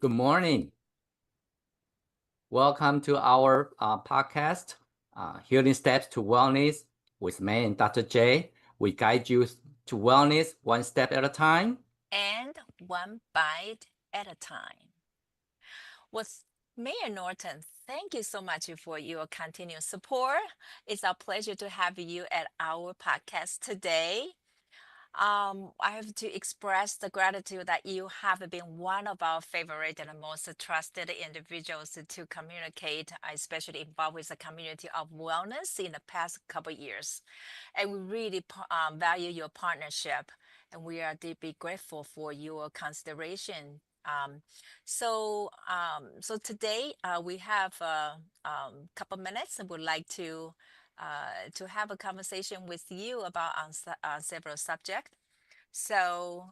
Good morning. Welcome to our podcast, Healing Steps to Wellness with May and Dr. J. We guide you to wellness one step at a time. And one bite at a time. With Mayor Norton, thank you so much for your continued support. It's our pleasure to have you at our podcast today. I have to express the gratitude that you have been one of our favorite and most trusted individuals to communicate, especially involved with the community of wellness in the past couple years. And we really value your partnership, and we are deeply grateful for your consideration. So today we have a couple minutes, and would like to have a conversation with you about on several subjects. So,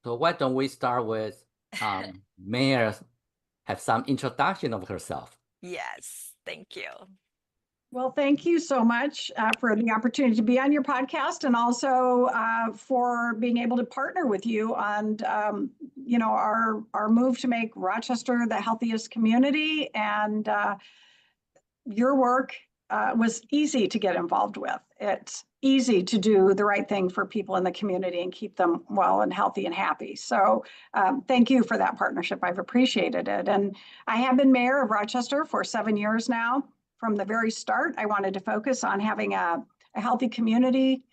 So why don't we start with Mayor have some introduction of herself. yes, thank you. Well, thank you so much for the opportunity to be on your podcast, and also for being able to partner with you on, our move to make Rochester the healthiest community. And your work was easy to get involved with. It's easy to do the right thing for people in the community and keep them well and healthy and happy. So thank you for that partnership. I've appreciated it. And I have been mayor of Rochester for 7 years now. From the very start, I wanted to focus on having a healthy community.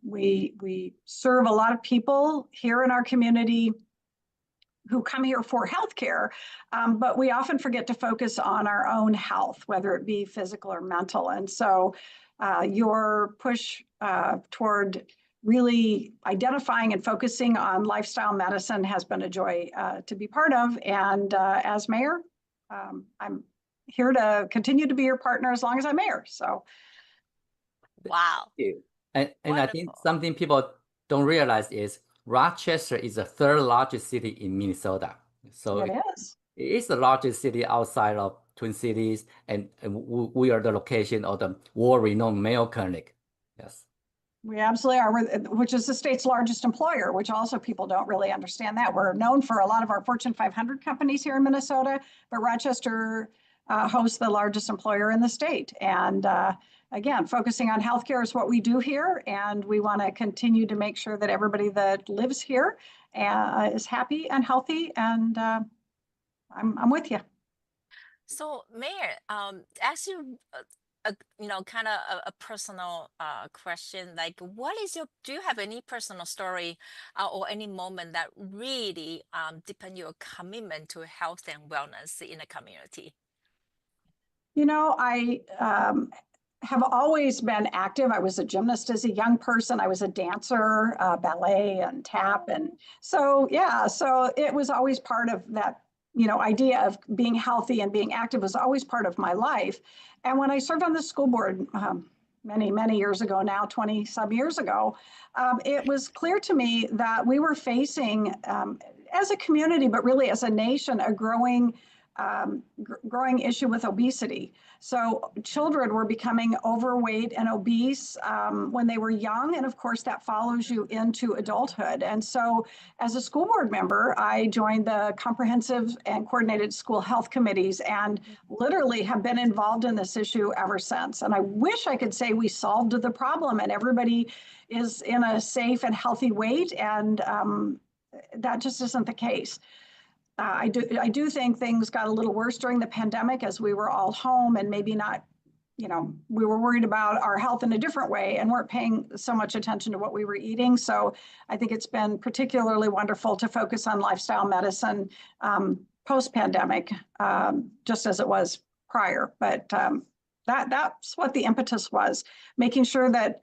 We serve a lot of people here in our community who come here for healthcare, but we often forget to focus on our own health, whether it be physical or mental. And so your push toward really identifying and focusing on lifestyle medicine has been a joy to be part of. And as mayor, I'm here to continue to be your partner as long as I'm mayor. So, Wow. And I think something people don't realize is Rochester is the third largest city in Minnesota. So it is. It is the largest city outside of Twin Cities, and we are the location of the world-renowned Mayo Clinic. Yes. We absolutely are, which is the state's largest employer, which also people don't really understand that. We're known for a lot of our Fortune 500 companies here in Minnesota, but Rochester hosts the largest employer in the state. And again, focusing on healthcare is what we do here. And we want to continue to make sure that everybody that lives here is happy and healthy. And I'm with you. So, Mayor, ask you, kind of a personal question. Like, do you have any personal story or any moment that really deepen your commitment to health and wellness in the community? I have always been active. I was a gymnast as a young person. I was a dancer, ballet and tap. And so it was always part of that, idea of being healthy and being active was always part of my life. And when I served on the school board many, many years ago now, 20 some years ago, it was clear to me that we were facing, as a community, but really as a nation, a growing issue with obesity. So children were becoming overweight and obese when they were young. And of course, that follows you into adulthood. And so as a school board member, I joined the comprehensive and coordinated school health committees and literally have been involved in this issue ever since. And I wish I could say we solved the problem and everybody is in a safe and healthy weight. And that just isn't the case. I do think things got a little worse during the pandemic as we were all home and maybe not, we were worried about our health in a different way and weren't paying so much attention to what we were eating. So I think it's been particularly wonderful to focus on lifestyle medicine post-pandemic, just as it was prior. But that's what the impetus was, making sure that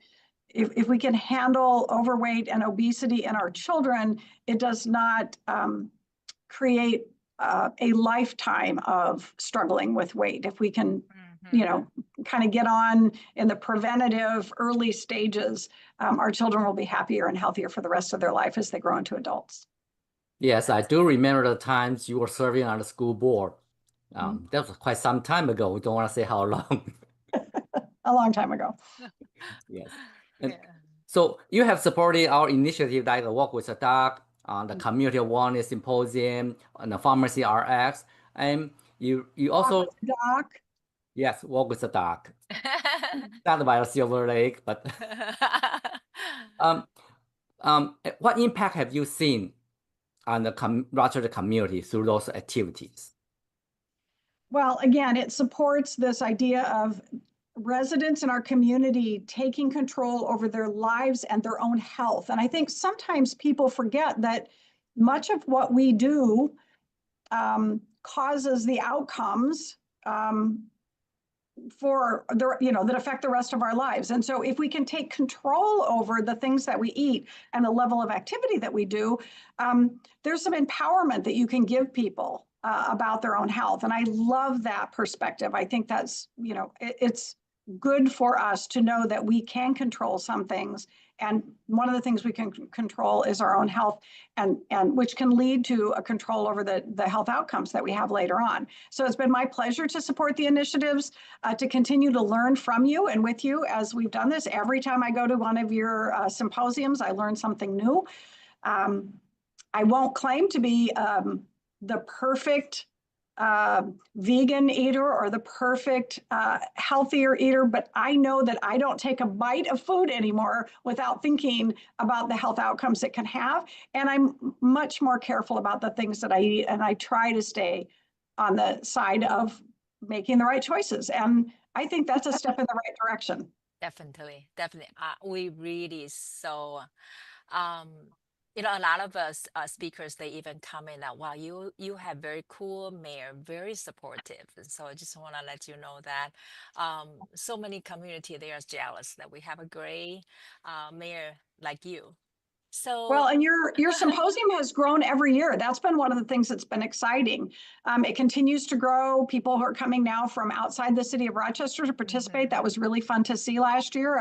if we can handle overweight and obesity in our children, it does not create a lifetime of struggling with weight. If we can, kind of get on in the preventative early stages, our children will be happier and healthier for the rest of their life as they grow into adults. Yes, I do remember the times you were serving on the school board. That was quite some time ago. We don't want to say how long. A long time ago. Yes. And so you have supported our initiative like Walk with a Dog, the Community Wellness Symposium, and the Pharmacy RX. And you also, Doc. yes, Walk with the Doc. Not by a Silver Lake, but what impact have you seen on the Rochester community through those activities? Well, again, it supports this idea of residents in our community taking control over their lives and their own health. And I think sometimes people forget that much of what we do causes the outcomes for the, that affect the rest of our lives. And so if we can take control over the things that we eat and the level of activity that we do, there's some empowerment that you can give people about their own health. And I love that perspective. I think that's, it's good for us to know that we can control some things. And one of the things we can control is our own health, and which can lead to a control over the health outcomes that we have later on. So it's been my pleasure to support the initiatives, to continue to learn from you and with you as we've done this. Every time I go to one of your symposiums, I learn something new. I won't claim to be the perfect vegan eater or the perfect healthier eater, but I know that I don't take a bite of food anymore without thinking about the health outcomes it can have. And I'm much more careful about the things that I eat, and I try to stay on the side of making the right choices. And I think that's a step in the right direction. Definitely, definitely. We really so a lot of us speakers, they even comment that, wow, you have very cool mayor, very supportive. And so I just want to let you know that so many community, they are jealous that we have a great mayor like you. So well, and your symposium has grown every year. That's been one of the things that's been exciting. It continues to grow. People who are coming now from outside the city of Rochester to participate. That was really fun to see last year,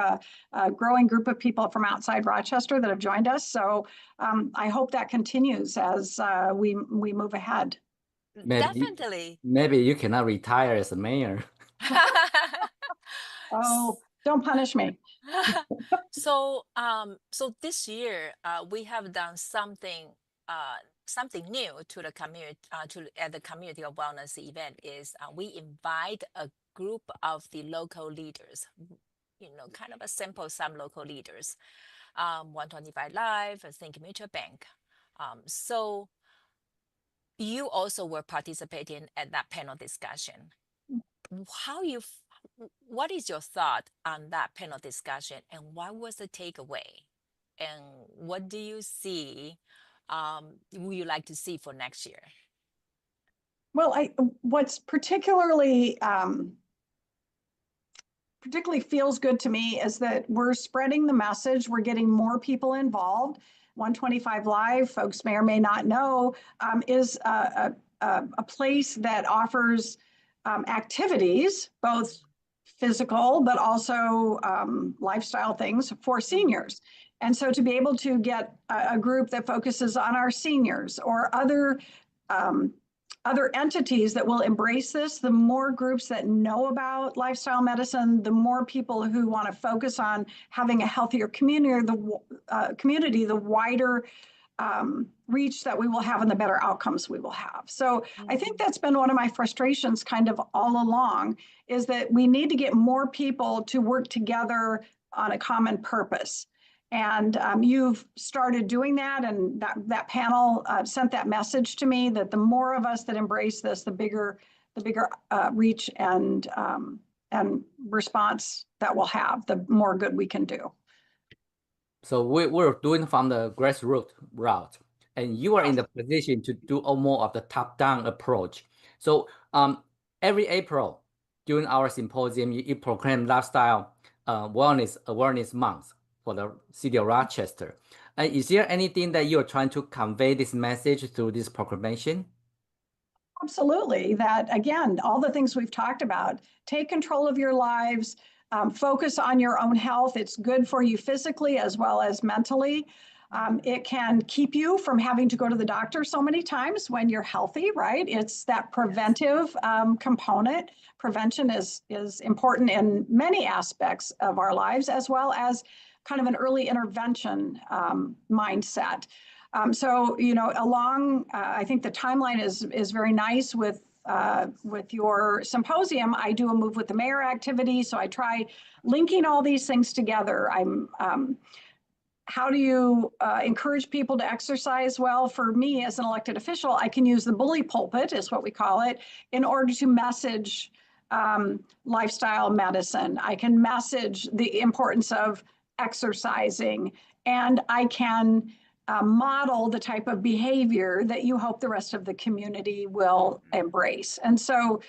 a growing group of people from outside Rochester that have joined us. So I hope that continues as we move ahead. definitely. Maybe you cannot retire as a mayor. Oh, don't punish me. So this year we have done something new to the community at the community of wellness event is we invite a group of the local leaders, kind of a sample some local leaders, 125 Live, Think Mutual Bank. So you also were participating at that panel discussion. What is your thought on that panel discussion, and what was the takeaway, and what do you see would you like to see for next year? Well, what's particularly feels good to me is that we're spreading the message. We're getting more people involved. 125 Live, folks may or may not know, is a place that offers activities, both physical, but also lifestyle things for seniors. And so to be able to get a group that focuses on our seniors or other entities that will embrace this, the more groups that know about lifestyle medicine, the more people who want to focus on having a healthier community, the wider reach that we will have and the better outcomes we will have. So I think that's been one of my frustrations kind of all along, is that we need to get more people to work together on a common purpose. And you've started doing that, and that panel sent that message to me that the more of us that embrace this, the bigger reach and response that we'll have, the more good we can do. So we're doing from the grassroots route, and you are in the position to do more of the top-down approach. So every April during our symposium, you proclaim Lifestyle Wellness Awareness Month for the city of Rochester. Is there anything that you're trying to convey this message through this proclamation? Absolutely. That, again, all the things we've talked about, take control of your lives, focus on your own health. It's good for you physically as well as mentally. It can keep you from having to go to the doctor so many times when you're healthy, right? It's that preventive component. Prevention is important in many aspects of our lives, as well as kind of an early intervention mindset. So, I think the timeline is very nice with your symposium. I do a Move with the Mayor activity, so I try linking all these things together. How do you encourage people to exercise? Well, for me as an elected official, I can use the bully pulpit, is what we call it, in order to message lifestyle medicine. I can message the importance of exercising, and I can model the type of behavior that you hope the rest of the community will embrace. And so,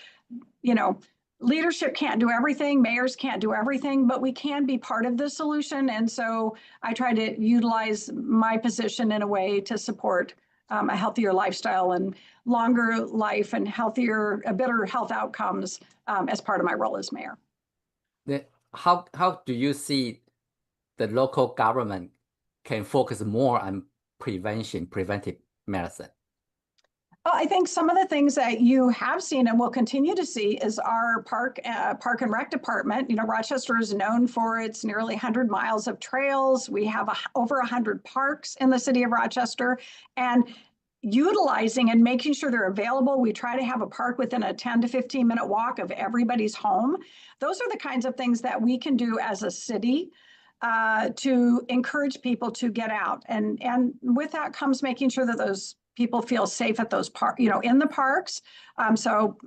leadership can't do everything, mayors can't do everything, but we can be part of the solution. And so I try to utilize my position in a way to support a healthier lifestyle and longer life and better health outcomes as part of my role as mayor. How do you see the local government can focus more on preventive medicine? Well, I think some of the things that you have seen and will continue to see is our park and rec department. Rochester is known for its nearly 100 miles of trails. We have over 100 parks in the city of Rochester, and utilizing and making sure they're available. We try to have a park within a 10 to 15 minute walk of everybody's home. Those are the kinds of things that we can do as a city to encourage people to get out. And with that comes making sure that those people feel safe at those in the parks. So,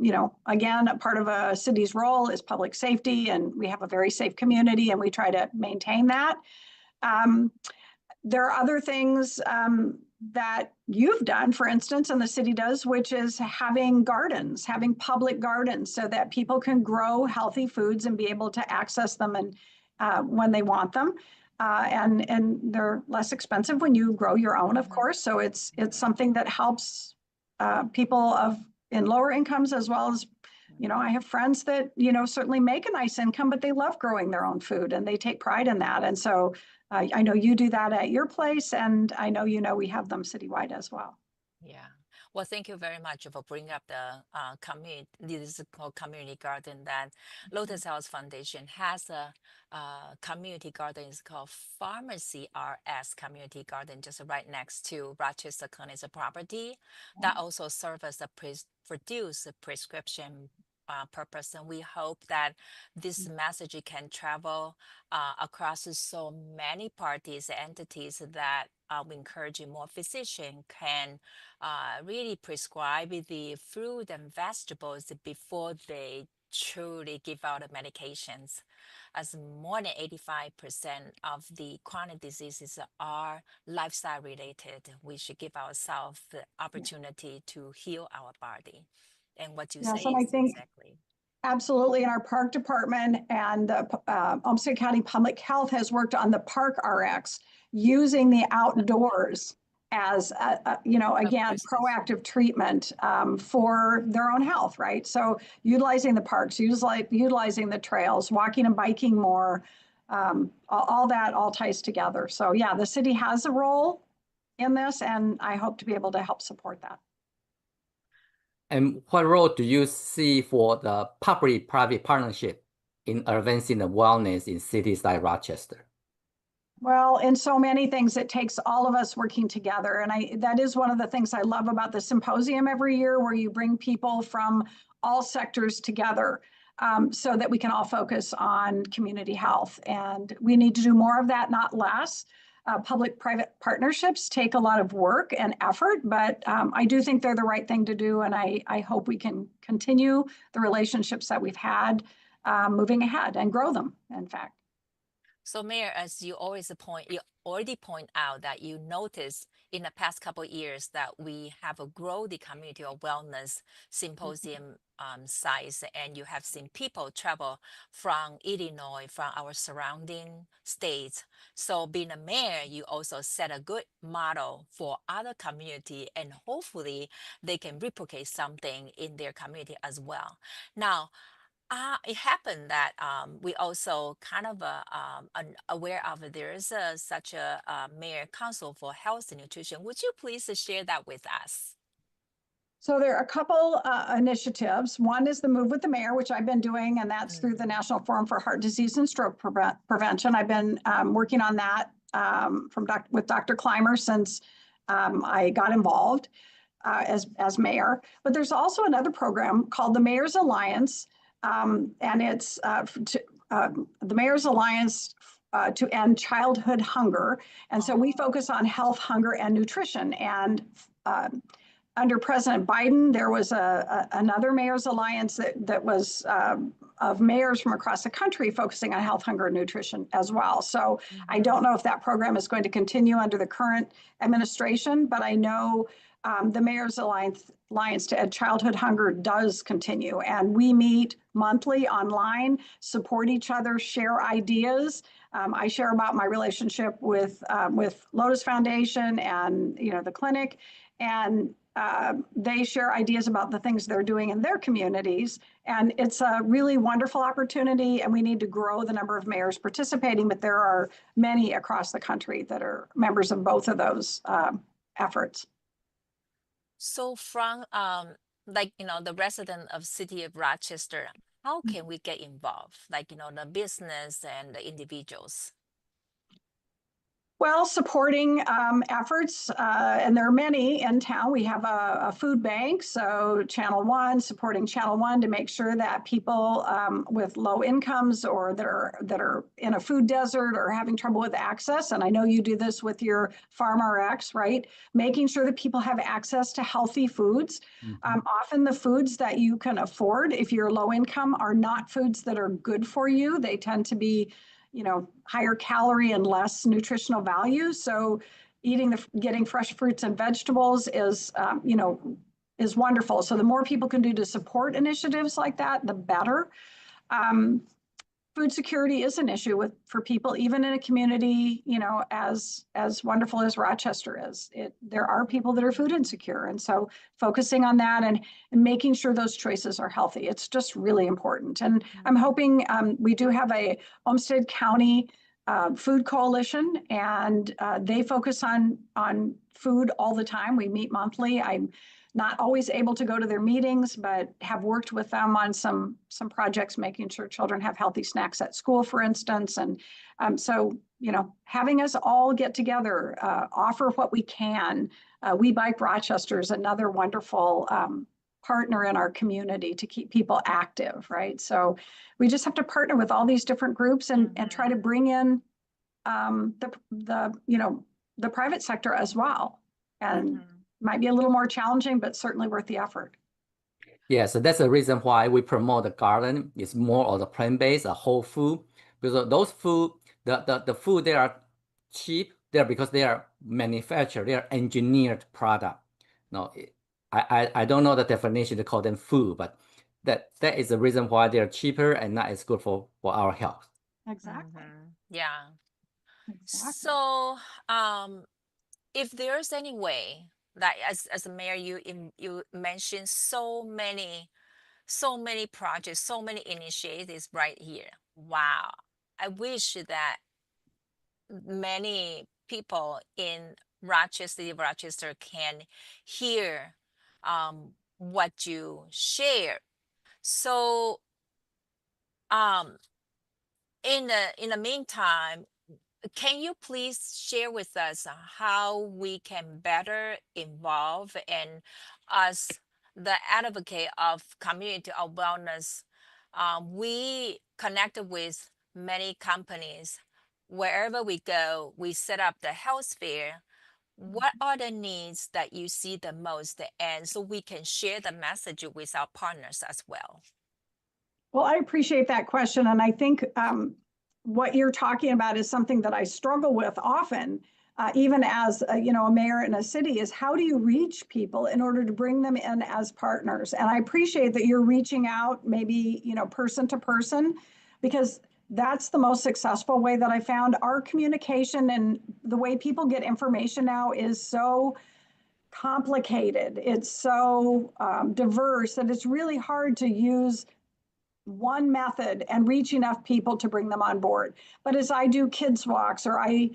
again, a part of a city's role is public safety, and we have a very safe community, and we try to maintain that. There are other things that you've done, for instance, and the city does, which is having public gardens so that people can grow healthy foods and be able to access them and when they want them. And they're less expensive when you grow your own, of course. So it's something that helps people in lower incomes, as well as, I have friends that, certainly make a nice income, but they love growing their own food and they take pride in that. And so I know you do that at your place, and I know, we have them citywide as well. Yeah. Well, thank you very much for bringing up the community. This is called community garden. That Lotus House Foundation has a community garden. It's called Pharmacy RS Community Garden, just right next to Rochester Clinic's property. That also serves as a produce prescription purpose, and we hope that this message can travel across so many parties, entities, that we encourage more physicians can really prescribe the fruit and vegetables before they truly give out the medications, as more than 85% of the chronic diseases are lifestyle related. We should give ourselves the opportunity to heal our body. And what you say and I is think exactly. Absolutely. In our park department, and Olmsted County Public Health has worked on the Park RX, using the outdoors as, again, proactive treatment for their own health, right? So utilizing the parks, utilizing the trails, walking and biking more, all that all ties together. So yeah, the city has a role in this, and I hope to be able to help support that. And what role do you see for the public-private partnership in advancing the wellness in cities like Rochester? Well, in so many things, it takes all of us working together. And that is one of the things I love about the symposium every year, where you bring people from all sectors together so that we can all focus on community health. And we need to do more of that, not less. Public-private partnerships take a lot of work and effort, but I do think they're the right thing to do. And I hope we can continue the relationships that we've had moving ahead and grow them, in fact. So, Mayor, as you already point out that you noticed in the past couple of years that we have a grow the community of wellness symposium size, and you have seen people travel from Illinois, from our surrounding states. So, being a mayor, you also set a good model for other community, and hopefully they can replicate something in their community as well. Now, it happened that we also kind of aware of there is such a Mayor Council for Health and Nutrition. Would you please share that with us? So there are a couple initiatives. One is the Move with the Mayor, which I've been doing, and that's through the National Forum for Heart Disease and Stroke Prevention. I've been working on that with Dr. Clymer since I got involved as mayor. But there's also another program called the Mayor's Alliance, and it's the Mayor's Alliance to end childhood hunger. And so we focus on health, hunger, and nutrition. And under President Biden, there was another Mayor's Alliance that was of mayors from across the country focusing on health, hunger, and nutrition as well. So I don't know if that program is going to continue under the current administration, but I know the Mayor's Alliance to End Childhood Hunger does continue. And we meet monthly online, support each other, share ideas. I share about my relationship with Lotus Foundation and the clinic, and they share ideas about the things they're doing in their communities. And it's a really wonderful opportunity, and we need to grow the number of mayors participating, but there are many across the country that are members of both of those efforts. So from the resident of city of Rochester, how can we get involved? The business and the individuals. Well, supporting efforts, and there are many in town. We have a food bank, so Channel One, supporting Channel One to make sure that people with low incomes or that are in a food desert or having trouble with access, and I know you do this with your Farm RX, right? Making sure that people have access to healthy foods. Often the foods that you can afford, if you're low income, are not foods that are good for you. They tend to be higher calorie and less nutritional value. So getting fresh fruits and vegetables is wonderful. So the more people can do to support initiatives like that, the better. Food security is an issue for people, even in a community, as wonderful as Rochester is. There are people that are food insecure. And so focusing on that and making sure those choices are healthy, it's just really important. And I'm hoping we do have a Olmsted County food coalition, and they focus on food all the time. We meet monthly. I'm not always able to go to their meetings, but have worked with them on some projects, making sure children have healthy snacks at school, for instance. And so, having us all get together, offer what we can. We Bike Rochester is another wonderful partner in our community to keep people active, right? So we just have to partner with all these different groups and try to bring in the private sector as well. And might be a little more challenging, but certainly worth the effort. Yeah, so that's the reason why we promote the garden. It's more of the plant-based, a whole food, because those food, the food, they are cheap there because they are manufactured, they are engineered product. No, I don't know the definition to call them food, but that is the reason why they are cheaper and not as good for our health. Exactly. Yeah. Exactly. So, if there's any way that as a mayor, you mentioned so many projects, so many initiatives right here. Wow. I wish that many people in Rochester can hear what you share. So in the meantime, can you please share with us how we can better involve and as the advocate of community of wellness, we connected with many companies. Wherever we go, we set up the health fair. What are the needs that you see the most, and so we can share the message with our partners as well? Well, I appreciate that question. And I think what you're talking about is something that I struggle with often, even as a mayor in a city, is how do you reach people in order to bring them in as partners? And I appreciate that you're reaching out maybe, person to person, because that's the most successful way that I found. Our communication and the way people get information now is so complicated. It's so diverse that it's really hard to use one method and reach enough people to bring them on board. But as I do kids walks, or I,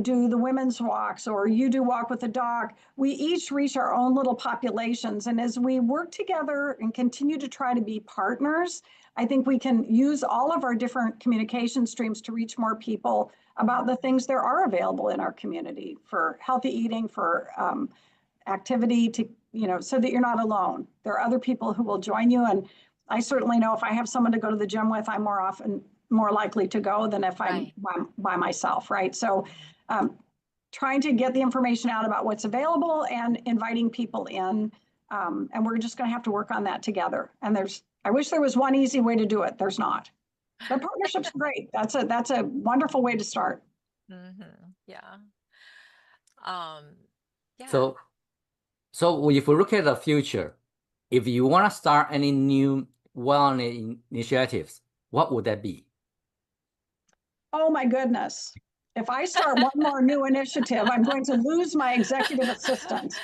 do the women's walks, or you do walk with the dog, we each reach our own little populations. And as we work together and continue to try to be partners, I think we can use all of our different communication streams to reach more people about the things there are available in our community for healthy eating, for activity, to, so that you're not alone. There are other people who will join you. And I certainly know if I have someone to go to the gym with, I'm more likely to go than if I'm by myself, right? So trying to get the information out about what's available and inviting people in. And we're just going to have to work on that together. And I wish there was one easy way to do it. There's not. But partnerships are great. That's a wonderful way to start. Yeah. Yeah. So if we look at the future, if you want to start any new wellness initiatives, what would that be? Oh my goodness. If I start one more new initiative, I'm going to lose my executive assistant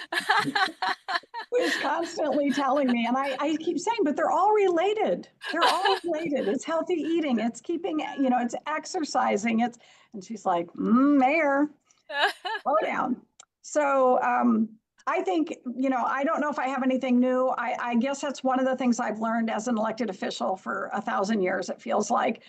who is constantly telling me, and I keep saying, but they're all related. They're all related. It's healthy eating. It's keeping, it's exercising. And she's like, Mayor, slow down. So I think, I don't know if I have anything new. I guess that's one of the things I've learned as an elected official for 1,000 years, it feels like,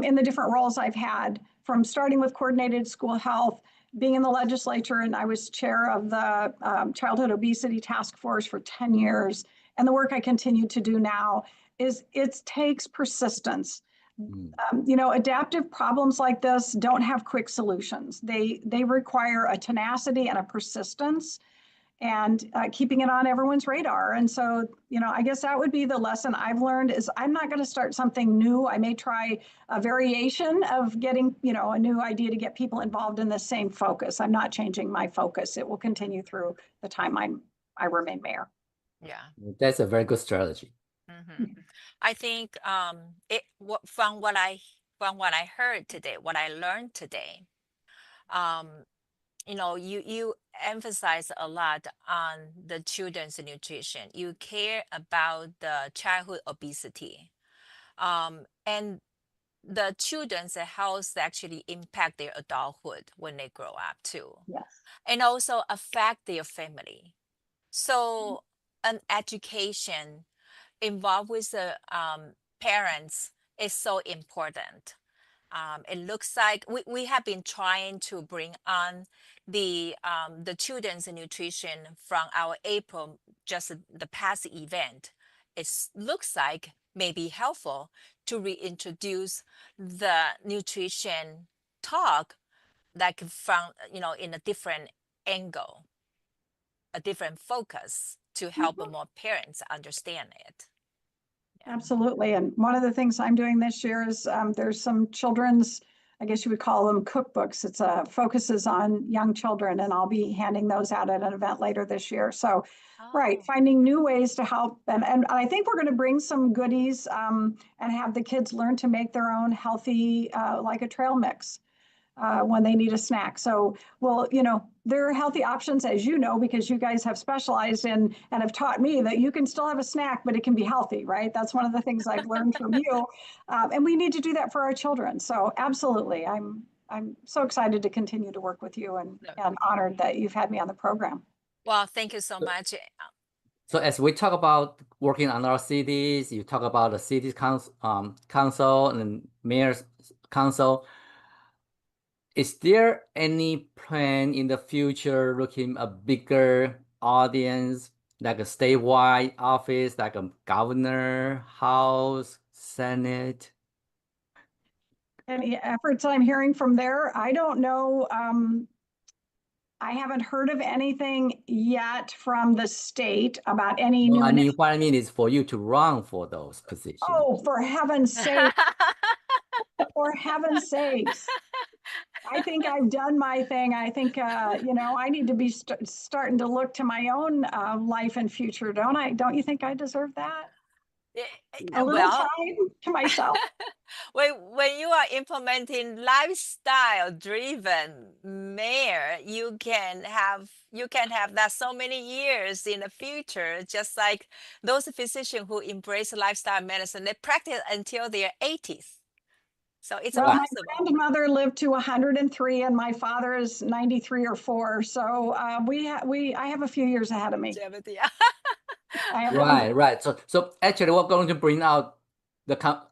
in the different roles I've had, from starting with coordinated school health, being in the legislature, and I was chair of the Childhood Obesity Task Force for 10 years. And the work I continue to do now it takes persistence. Adaptive problems like this don't have quick solutions. They require a tenacity and a persistence, and keeping it on everyone's radar. And so, I guess that would be the lesson I've learned is I'm not going to start something new. I may try a variation of getting, a new idea to get people involved in the same focus. I'm not changing my focus. It will continue through the time I remain mayor. Yeah. That's a very good strategy. I think from what I heard today, what I learned today, you emphasize a lot on the children's nutrition. You care about the childhood obesity, and the children's health actually impact their adulthood when they grow up too. Yes. And also affect their family. So an education involved with the parents is so important. It looks like we have been trying to bring on the children's nutrition from our April, just the past event. It looks like maybe helpful to reintroduce the nutrition talk, like from, in a different angle, a different focus to help more parents understand it. Absolutely. And one of the things I'm doing this year is there's some children's, I guess you would call them cookbooks. It's focuses on young children, and I'll be handing those out at an event later this year. So, right, finding new ways to help. And I think we're going to bring some goodies and have the kids learn to make their own healthy, like a trail mix. When they need a snack. So, well, there are healthy options, as you know, because you guys have specialized in and have taught me that you can still have a snack, but it can be healthy, right? That's one of the things I've learned from you. And we need to do that for our children. So absolutely. I'm so excited to continue to work with you and honored that you've had me on the program. Well, thank you so much. So as we talk about working on our cities, you talk about the city council and mayor's council. Is there any plan in the future looking a bigger audience, like a statewide office, like a governor, House, Senate? Any efforts I'm hearing from there? I don't know. I haven't heard of anything yet from the state about any new. What I mean is for you to run for those positions. Oh, for heaven's sake! For heaven's sakes! I think I've done my thing. I think, I need to be starting to look to my own life and future, don't I? Don't you think I deserve that? A little Well, time to myself. when you are implementing lifestyle driven mayor, you can have that so many years in the future, just like those physicians who embrace lifestyle medicine, they practice until their 80s. So it's Well, my possible. grandmother lived to 103 and my father is 93 or 4. So I have a few years ahead of me. Longevity. I have Right, right. So actually, we're going to bring out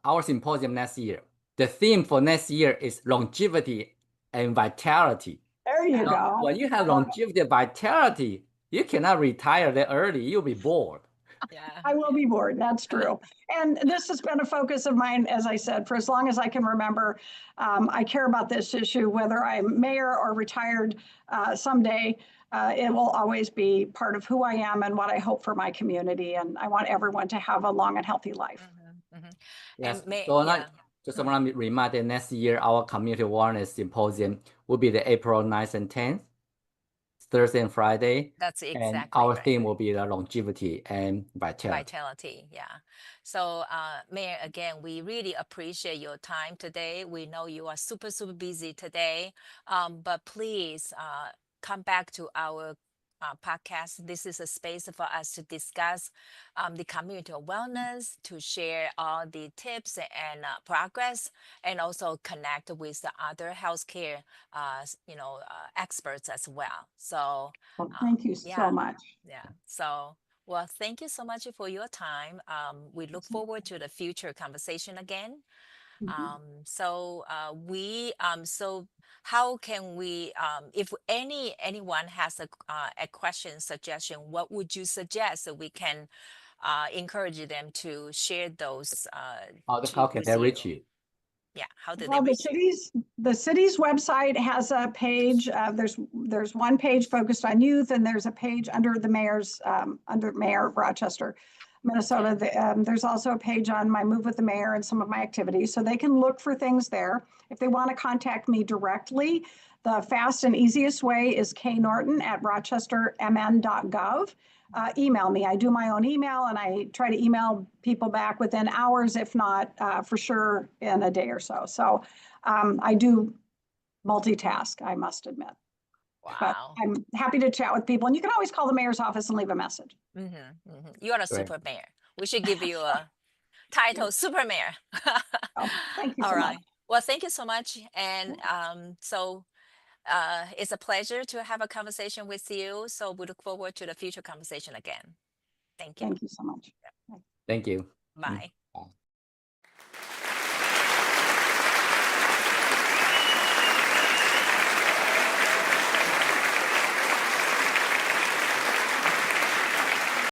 our symposium next year. The theme for next year is longevity and vitality. There you Now, go. when you have longevity and vitality, you cannot retire that early. You'll be bored. Yeah. I will be bored. That's true. And this has been a focus of mine, as I said, for as long as I can remember. I care about this issue, whether I'm mayor or retired someday. It will always be part of who I am and what I hope for my community. And I want everyone to have a long and healthy life. Yes. And So yeah. just want to remind that next year, our community wellness symposium will be the April 9th and 10th, Thursday and Friday. That's And exactly our right. theme will be the longevity and vitality. Vitality, yeah. So, Mayor, again, we really appreciate your time today. We know you are super, super busy today, but please come back to our podcast. This is a space for us to discuss the community of wellness, to share all the tips and progress, and also connect with the other healthcare, experts as well. So, Well, thank you yeah, so much. yeah. So, well, thank you so much for your time. We look forward to the future conversation again. So how can we, if anyone has a question, suggestion, what would you suggest so we can encourage them to share those How can with they you? reach you? Yeah, how do they Well, reach you? the city's website has a page. There's one page focused on youth, and there's a page under the mayor's under Mayor of Rochester, Minnesota. There's also a page on my Move with the Mayor and some of my activities, so they can look for things there. If they want to contact me directly, the fast and easiest way is knoerton@rochestermn.gov. Email me. I do my own email and I try to email people back within hours, if not for sure in a day or so. So I do multitask, I must admit. But Wow. I'm happy to chat with people. And you can always call the mayor's office and leave a message. You are a Great. super mayor. We should give you a title, super mayor. Oh, thank you All so right. much. Well, thank you so much. And it's a pleasure to have a conversation with you. So we look forward to the future conversation again. Thank you. Thank you so much. Thank you. Bye. Bye.